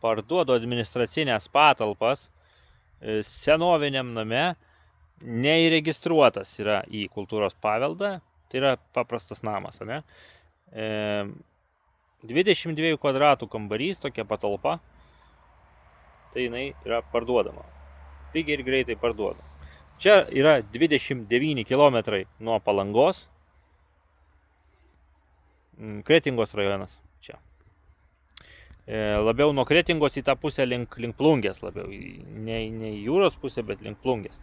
parduodu administracinės patalpas senoviniam name, neįregistruotas yra į kultūros paveldą, tai yra paprastas namas, ne? 22 kvadratų kambarys, tokia patalpa, tai jinai yra parduodama. Pigiai ir greitai parduoda. Čia yra 29 km nuo Palangos, Kretingos rajonas čia. Labiau nuo Kretingos į tą pusę link Plungės labiau, ne į jūros pusę, bet link Plungės.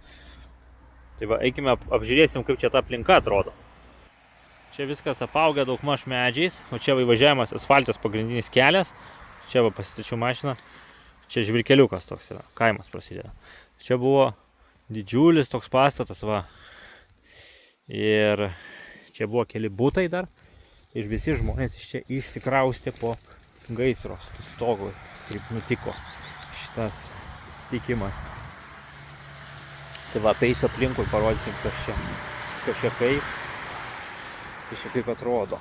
Tai va, eikime apžiūrėsim, kaip čia ta aplinka atrodo. Čia viskas apaugę daugmaž medžiais, o čia važiavimas asfaltas pagrindinis kelias. Čia va pasistačiau mašiną, čia žvirkeliukas toks yra, kaimas prasideda. Čia buvo didžiulis toks pastatas, va. Ir čia buvo keli butai dar. Ir visi žmonės iš čia išsikraustė po gaisro stogui, kaip nutiko šitas stikimas. Tai va, tais aplinkui parodysim, kas čia kaip atrodo.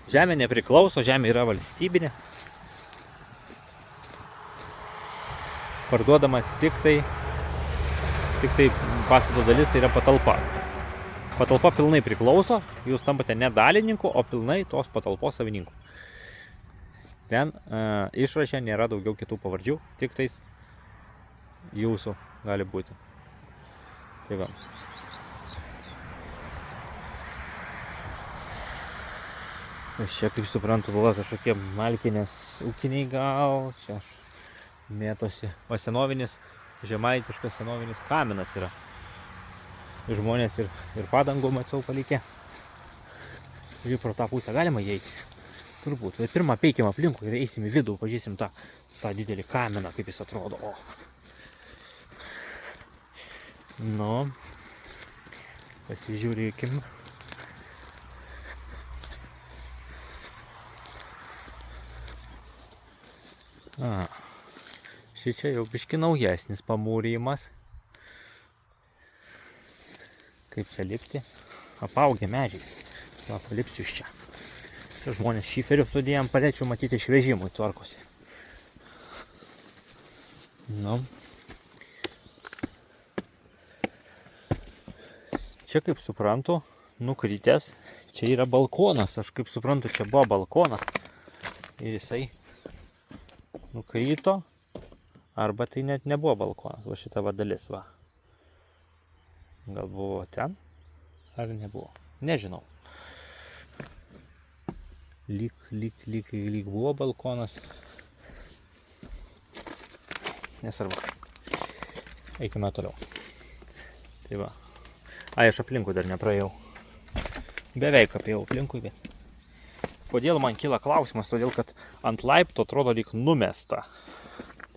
Žemė nepriklauso, žemė yra valstybinė. Parduodamas tik tai pastato dalis, tai yra patalpa. Patalpa pilnai priklauso, jūs tampate ne dalininku, o pilnai tos patalpos savininku. Ten išraše nėra daugiau kitų pavardžių, tik tais jūsų gali būti. Tai va. Čia, kaip suprantu, buvo kažkokie malkinės ūkiniai gal, čia aš mėtosi. O senovinis, žemaitiškas senovinis kaminas yra. Žmonės ir padangų mačiau palikę. Žiūrėjau, pro tą pusę galima įeiti. Turbūt. Ir pirmą apeikim aplinkui ir eisim į vidų, pažįsim tą didelį kaminą, kaip jis atrodo. O. Nu, pasižiūrėkim. Šičia jau biški naujesnis pamūrijimas. Kaip čia lipti? Apaugę medžiai. Va, palipsiu iš čia. Čia žmonės šiferių sudėjom, palėčiau matyti išvežimui tvarkosi. Nu. Čia, kaip suprantu, nukritęs. Čia yra balkonas. Aš kaip suprantu, čia buvo balkonas. Ir jisai nukrito. Arba tai net nebuvo balkonas. Va šita va dalis, va. Gal buvo ten, ar nebuvo, nežinau. Lyg buvo balkonas. Nesvarbu. Eikime toliau. Tai va. Aš aplinkui dar nepraėjau. Beveik apėjau aplinkui, bet. Kodėl man kyla klausimas? Todėl, kad ant laipto atrodo lyg numesta.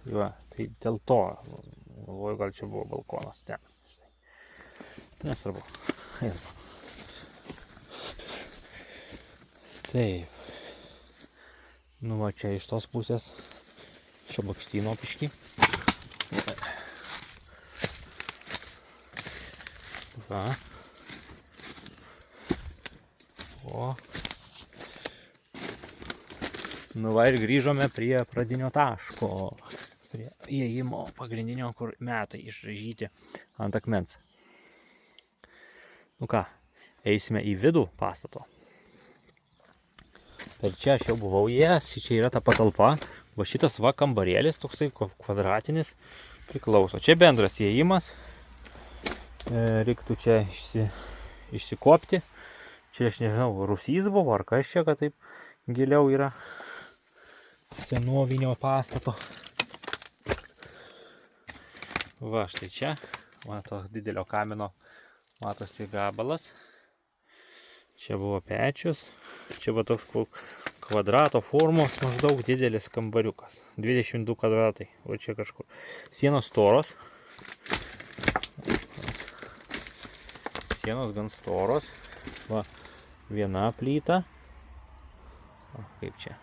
Tai va, tai dėl to. Galvoju, gal čia buvo balkonas ten. Nesvarbu. Taip. Nu va, čia iš tos pusės. Čia bakštyno piški. Va. O. Nu va ir grįžome prie pradinio taško. Prie įėjimo pagrindinio, kur metai išražyti ant akmens. Nu ką, eisime į vidų pastato. Per čia aš jau buvau įėjęs, čia yra ta patalpa. Va šitas va kambarėlis, toksai kvadratinis, priklauso. Čia bendras įėjimas. Reiktų čia išsikopti. Čia aš nežinau, rūsys buvo ar kas čia, kad taip giliau yra senovinio pastato. Va štai čia, mato didelio kamino. Matosi gabalas. Čia buvo pečius. Čia buvo toks kvadrato formos maždaug didelis kambariukas. 22 kvadratai. O čia kažkur. Sienos storos. Sienos gan storos. Va, viena plyta. O, kaip čia.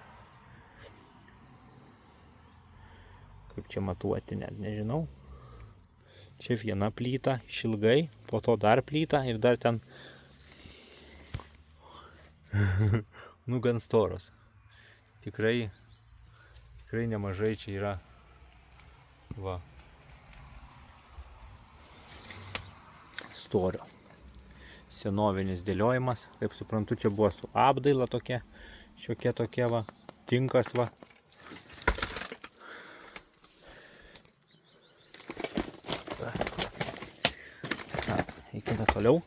Kaip čia matuoti, net nežinau. Čia viena plyta, išilgai, po to dar plyta ir dar ten nu gan storos. Tikrai Tikrai nemažai čia yra. Va. Storio. Senovinis dėliojimas. Kaip suprantu, čia buvo su apdaila tokia. Šiokia tokia va. Tinkas va. Eikime toliau.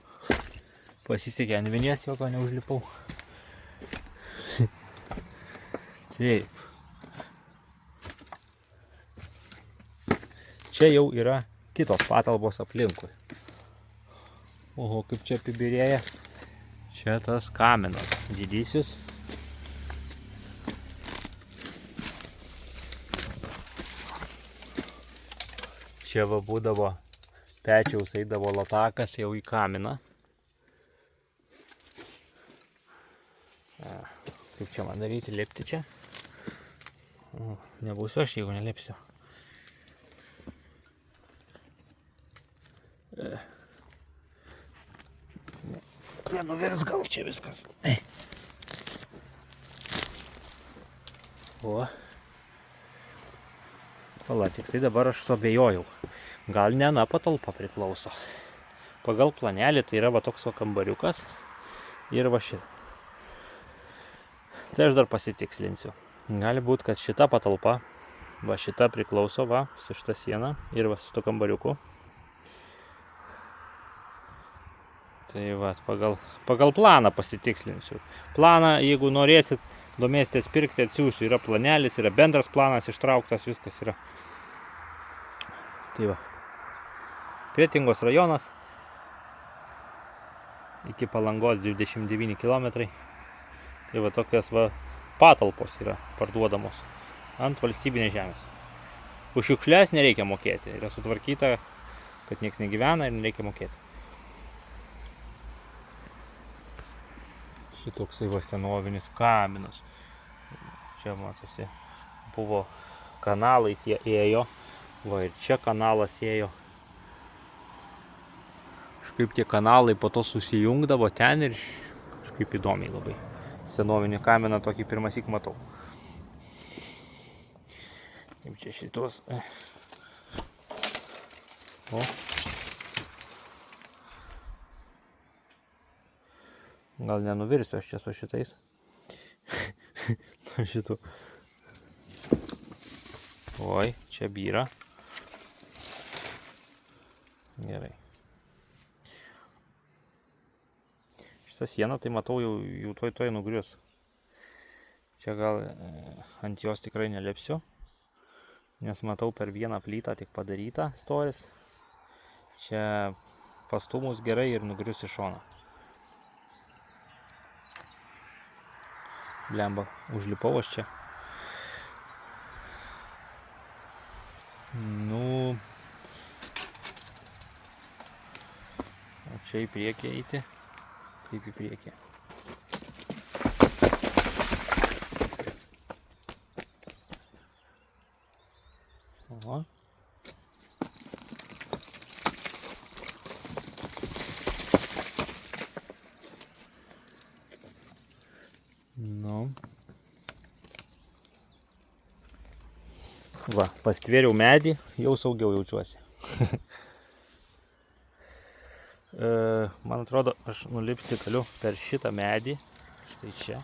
Pasisekė ant vinies, jokio neužlipau. Taip. Čia jau yra kitos patalpos aplinkui. Oho, kaip čia apibirėja. Čia tas kaminas didysis. Čia va būdavo pečiaus eidavo latakas jau į kaminą. Kaip čia man daryti, lipti čia? Nebūsiu aš, jeigu nelipsiu. Nenuvirs gal čia viskas. O. Pala, tik tai dabar aš suabejojau. Gal ne ana patalpa priklauso. Pagal planelį tai yra va toks va kambariukas ir va šit. Tai aš dar pasitikslinsiu. Gali būti, kad šita patalpa, va šita priklauso va su šita siena ir va su to kambariuku. Tai va, pagal planą pasitikslinsiu. Planą, jeigu norėsit, domėsitės pirkti, atsiųsiu. Yra planelis, yra bendras planas, ištrauktas, viskas yra. Tai va. Kretingos rajonas. Iki Palangos 29 km. Tai va tokios va patalpos yra parduodamos ant valstybinės žemės. Už šiukšles nereikia mokėti. Yra sutvarkyta, kad nieks negyvena ir nereikia mokėti. Šitoksai va senovinis kaminas. Čia matosi, buvo kanalai tie ėjo. Va ir čia kanalas ėjo. Kažkaip tie kanalai po to susijungdavo ten ir kažkaip įdomiai labai. Senovinį kaminą tokį pirmąsyk matau. Kaip čia šitos. O. Gal nenuvirsiu aš čia su šitais. Nuo šitų. Oi, čia byra. Gerai. Šitą sieną, tai matau, jau tuoj nugrius. Čia gal ant jos tikrai nelipsiu, nes matau per vieną plytą tik padarytą storis. Čia pastumus gerai ir nugrius į šoną. Blemba, užlipau aš čia. Nu, o čia į priekį eiti. Kaip į priekį. O. Nu. Va, pastvėriau medį, jau saugiau jaučiuosi. Man atrodo, aš nulipti galiu per šitą medį, štai čia,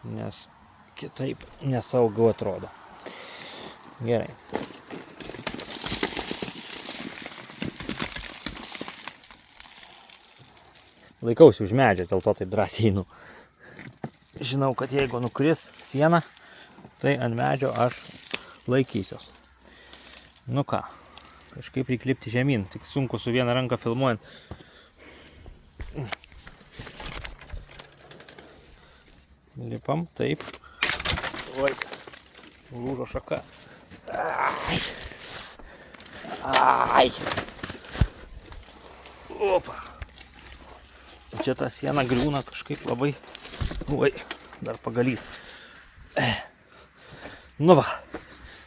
nes kitaip nesaugiau atrodo. Gerai. Laikausi už medžio, dėl to taip drąsiai einu. Žinau, kad jeigu nukris siena, tai ant medžio aš laikysiuos. Nu ką. Kažkaip reikia lipti žemyn, tik sunku su viena ranka filmuojant. Lipam, taip. Oi, lūžo šaka. Ai. Ai. Opa. Čia ta siena griūna kažkaip labai. Oi, dar pagalys. Nu va,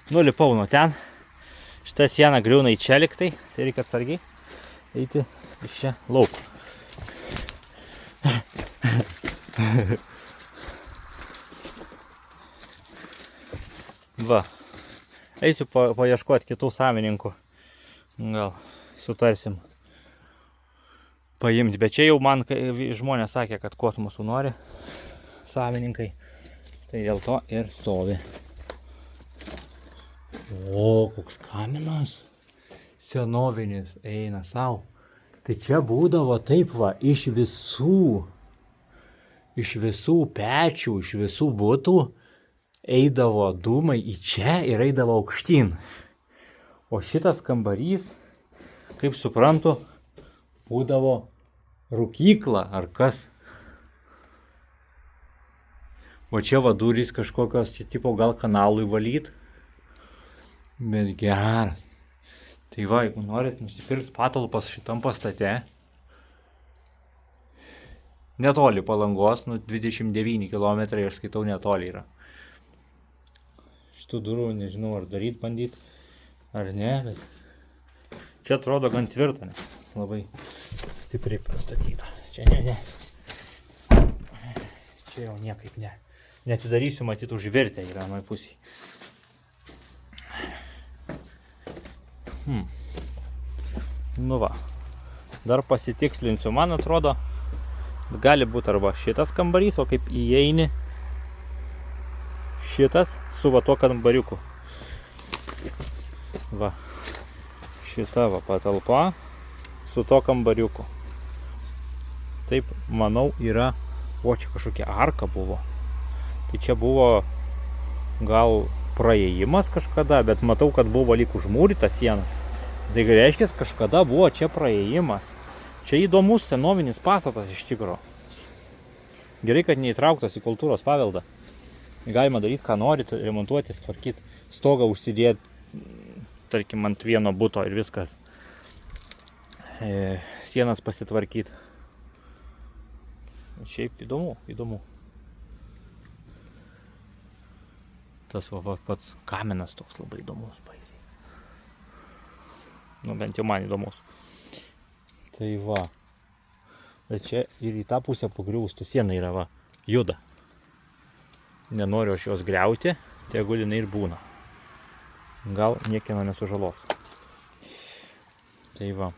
nulipau nuo ten. Šitą sieną griūna į čia liktai, tai reikia atsargiai eiti iš čia lauk. Va. Eisiu paieškoti kitų savininkų. Gal sutarsim paimti. Bet čia jau man žmonės sakė, kad kosmosų nori savininkai. Tai dėl to ir stovi. O, koks kaminas. Senovinis eina sau. Tai čia būdavo taip va, iš visų pečių, iš visų butų eidavo dūmai į čia ir eidavo aukštyn. O šitas kambarys, kaip suprantu, būdavo rūkykla ar kas. O čia va durys kažkokios, tipo gal kanalui valyt. Bet geras. Tai va, jeigu norit nusipirkti patalpas šitam pastate, netoli Palangos, 29 km, aš skaitau netoli yra. Šitų durų nežinau, ar daryt, bandyt, ar ne, bet čia atrodo gan tvirta, nes labai stipriai pastatyta. Čia ne. Čia jau niekaip ne. Netidarysiu, matyt, užvirtę yra anoj pusėj. Nu va, dar pasitikslinsiu, man atrodo, gali būti arba šitas kambarys, o kaip įeini šitas su va to kambariuku. Va, šita va patalpa su to kambariuku. Taip, manau, yra, o čia kažkokia arka buvo. Tai čia buvo gal praėjimas kažkada, bet matau, kad buvo lyg užmūryta siena. Tai reiškia, kažkada buvo čia praėjimas. Čia įdomus senovinis pastatas iš tikro. Gerai, kad neįtrauktas į kultūros paveldą. Galima daryti, ką norit, remontuotis, tvarkyti, stogą užsidėti, tarkim, ant vieno buto ir viskas. Sienas pasitvarkyti. Šiaip įdomu. Tas va pats kaminas toks labai įdomus, baisiai. Nu, bent jau man įdomus. Tai va. Bet čia ir į tą pusę pagriūstų siena yra, va, juda. Nenoriu aš jos griauti, tegul jinai ir būna. Gal niekieno nesužalos. Tai va.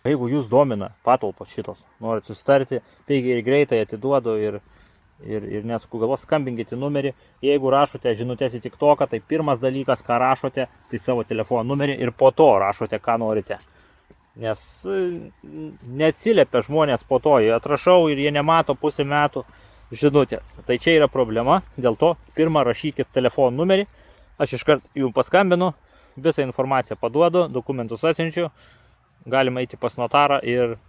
Jeigu jūs domina patalpos šitos, norit susitarti, pigiai ir greitai atiduodu ir nesku galvos, skambinkite numerį. Jeigu rašote žinutės į TikToką, tai pirmas dalykas, ką rašote, tai savo telefono numerį ir po to rašote, ką norite. Nes neatsiliepia žmonės po to, jie atrašau ir jie nemato pusę metų žinutės. Tai čia yra problema, dėl to pirmą rašykit telefono numerį, aš iškart jums paskambinu, visą informaciją paduodu, dokumentus atsiunčiu, galima eiti pas notarą ir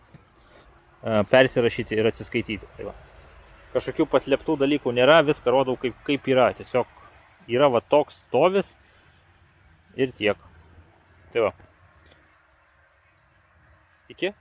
persirašyti ir atsiskaityti. Tai va. Kažkokių paslėptų dalykų nėra, viską rodau kaip yra. Tiesiog yra va toks stovis ir tiek. Tai va. Iki.